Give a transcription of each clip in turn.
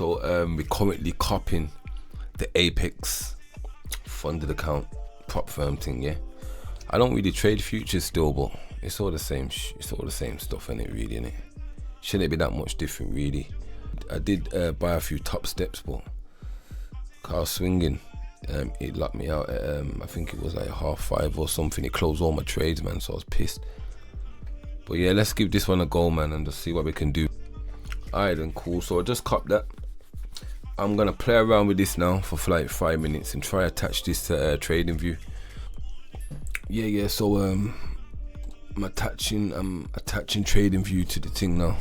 So we're currently copying the Apex funded account prop firm thing. Yeah, I don't really trade futures still, but it's all the same. It's all the same stuff, isn't it? Really, innit? Shouldn't it be that much different, really? I did buy a few top steps, but car swinging. It locked me out at, I think it was like 5:30 or something. It closed all my trades, man, so I was pissed. But yeah, let's give this one a go, man, and just see what we can do. Alright then, cool. So I just copped that. I'm gonna play around with this now for like 5 minutes and try attach this to trading view. Yeah, so I'm attaching trading view to the thing now.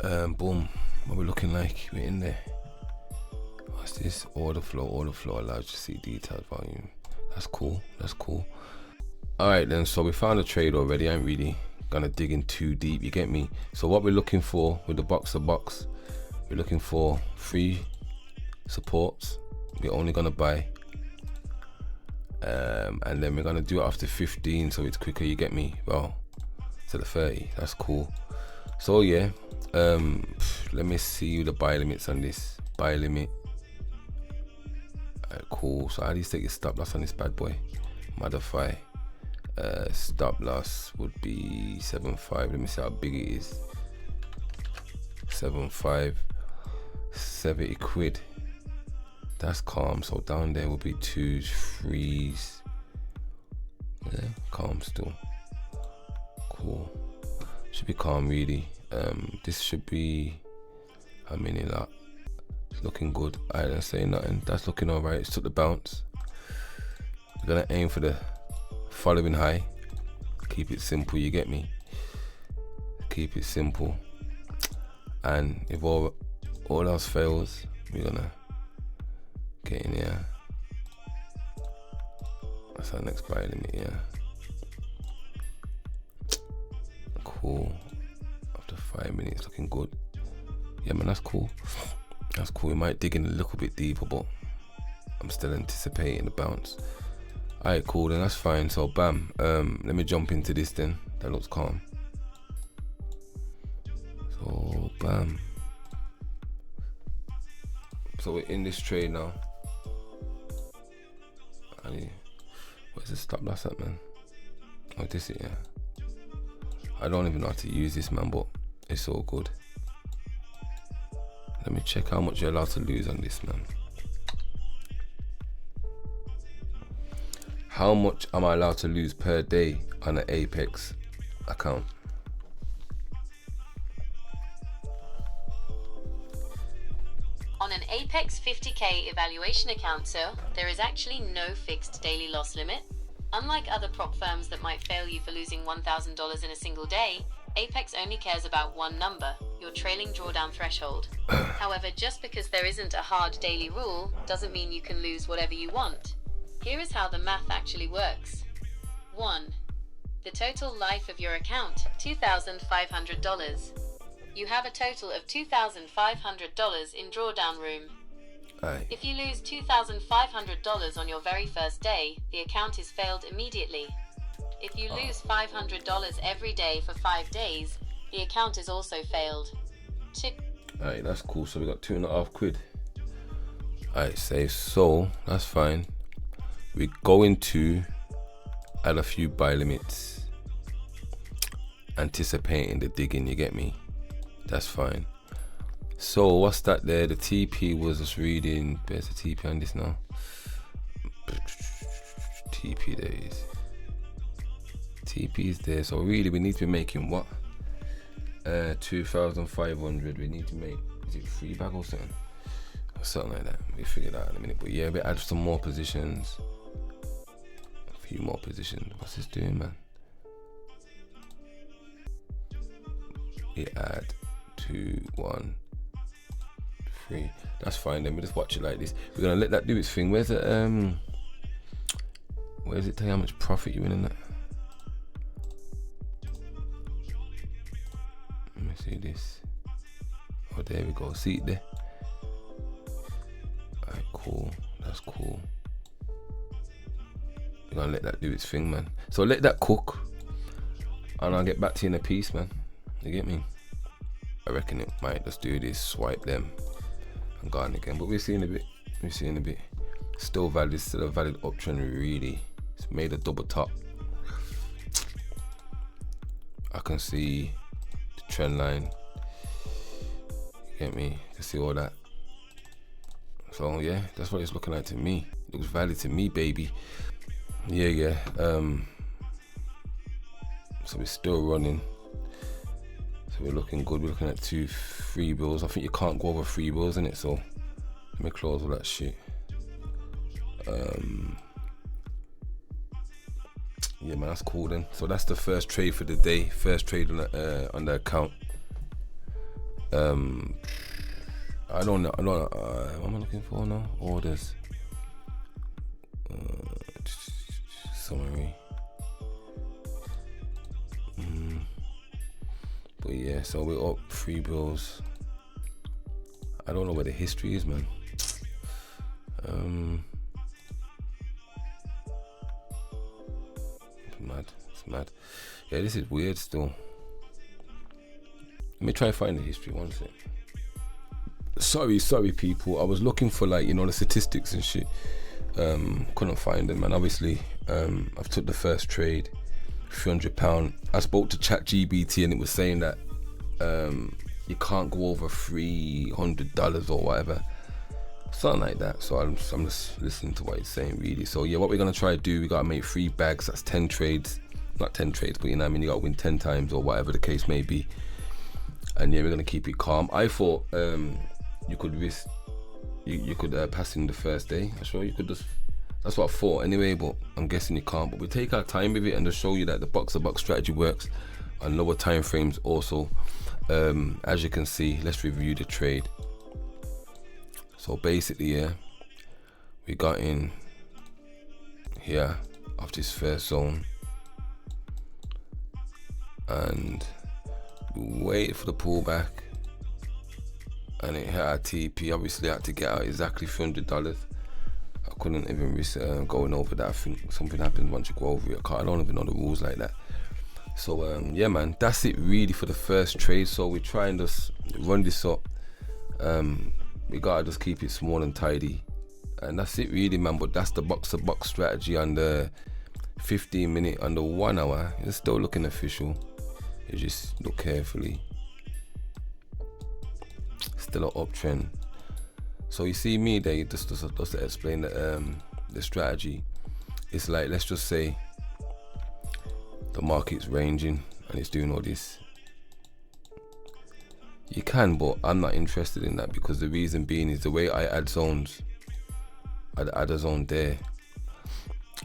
Boom. What we're looking like, we're in there. What's this? Order flow allows you to see detailed volume. That's cool. Alright then, so we found a trade already. I ain't really gonna dig in too deep, you get me? So what we're looking for with the Box2Box, we're looking for 3 supports. We're only gonna buy. And then we're gonna do it after 15, so it's quicker, you get me? Well, to the 30, that's cool. So yeah, let me see the buy limits on this. Buy limit. Cool. So how do you take your stop loss on this bad boy? Modify. Stop loss would be 7.5. Let me see how big it is. 7.5. 70 quid. That's calm. So down there would be 2s, 3s. Yeah, calm still. Cool. Should be calm really. This should be how many lot? It's looking good. I didn't say nothing. That's looking alright. It's took the bounce. We're gonna aim for the following high. Keep it simple, you get me? Keep it simple. And if all else fails, we're gonna get in here. That's our next buy limit, yeah. Cool. After 5 minutes, looking good. Yeah, man, that's cool. That's cool. We might dig in a little bit deeper, but I'm still anticipating the bounce. Alright, cool, then that's fine. So bam, let me jump into this then. That looks calm. So bam. So we're in this trade now. Where's the stop loss at, man? Oh, this it, yeah. I don't even know how to use this, man, but it's all good. Let me check how much you're allowed to lose on this, man. How much am I allowed to lose per day on an Apex account? On an Apex 50k evaluation account, sir, there is actually no fixed daily loss limit. Unlike other prop firms that might fail you for losing $1,000 in a single day, Apex only cares about one number, your trailing drawdown threshold. However, just because there isn't a hard daily rule, doesn't mean you can lose whatever you want. Here is how the math actually works. 1. The total life of your account, $2,500. You have a total of $2,500 in drawdown room. Aye. If you lose $2,500 on your very first day, the account is failed immediately. If you lose $500 every day for 5 days, the account is also failed. Alright, that's cool. So we got 2.5 quid. Alright, safe. So that's fine. We're going to add a few buy limits, anticipating the digging, you get me? That's fine. So what's that there? The TP was just reading. There's a TP on this now. TP there is. TP is there. So really we need to be making what? 2,500. We need to make, is it 3 bag or something? Or something like that. We figure that out in a minute. But yeah, we add some more positions. A few more positions. What's this doing, man? We add 2, 1, 3. That's fine. Then we just watch it like this. We're gonna let that do its thing. Where's it? Where does it tell you how much profit you're in that? Let me see this. Oh, there we go. See it there. Alright, cool. That's cool. We're gonna let that do its thing, man. So let that cook, and I'll get back to you in a piece, man. You get me? I reckon it might just do this, swipe them and gone again, but we're seeing a bit. Still valid, still a valid uptrend really. It's made a double top. I can see the trend line, you get me, you can see all that. So yeah, that's what it's looking like to me. It looks valid to me, baby. Yeah. So we're still running. So we're looking good. We're looking at 2 free bills. I think you can't go over 3 bills in it. So let me close all that shit. Yeah, man, that's cool then. So that's the first trade for the day. First trade on the account. I don't know. What am I looking for now? Orders. Summary. But yeah, so we're up 3 bills. I don't know where the history is, man. It's mad. Yeah, this is weird still. Let me try and find the history, one sec. Sorry people, I was looking for, like, you know, the statistics and shit. Couldn't find them, and obviously I've took the first trade, £300. I spoke to ChatGPT and it was saying that you can't go over $300 or whatever, something like that. So I'm just listening to what it's saying really. So yeah, what we're gonna try to do, we gotta make 3 bags. That's 10 trades, not 10 trades, but you know what I mean, you gotta win 10 times or whatever the case may be. And yeah, we're gonna keep it calm. I thought you could risk, you could pass in the first day. I'm sure you could just, that's what I thought anyway, but I'm guessing you can't. But we take our time with it and just show you that the Box2Box strategy works on lower time frames also. As you can see, let's review the trade. So basically, yeah, we got in here off this first zone and we waited for the pullback, and it hit our TP. Obviously I had to get out exactly $300. I couldn't even risk going over that. I think something happens once you go over it. I don't even know the rules like that. So yeah, man, that's it really for the first trade. So we try and just run this up. We gotta just keep it small and tidy, and that's it really, man. But that's the Box2Box strategy on the 15 minute, on the 1 hour. It's still looking official. You just look carefully. Still an uptrend. So you see me there, just to explain the strategy. It's like, let's just say the market's ranging and it's doing all this. You can, but I'm not interested in that, because the reason being is the way I add zones. I'd add a zone there,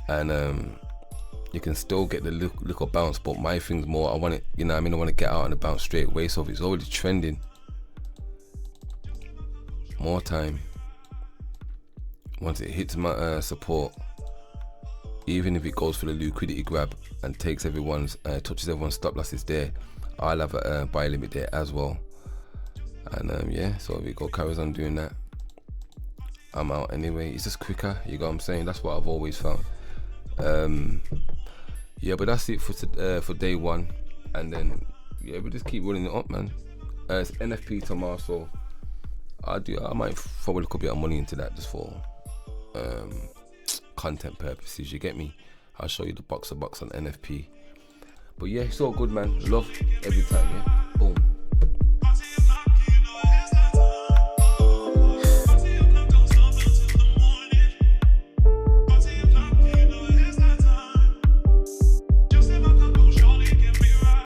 and you can still get the little bounce, but my thing's more, I want it, you know what I mean, I want to get out on the bounce straight away. So if it's already trending, more time. Once it hits my support, even if it goes for the liquidity grab and takes everyone's touches everyone's stop losses there, I'll have a buy limit there as well. And yeah, so if it carries on doing that, I'm out anyway. It's just quicker, you know what I'm saying? That's what I've always found. Yeah, but that's it for day 1, and then yeah, we just keep running it up, man. It's NFP tomorrow, so I might throw a little bit of money into that just for content purposes, you get me? I'll show you the Box2Box on NFP. But yeah, it's all good, man. Love every time, yeah.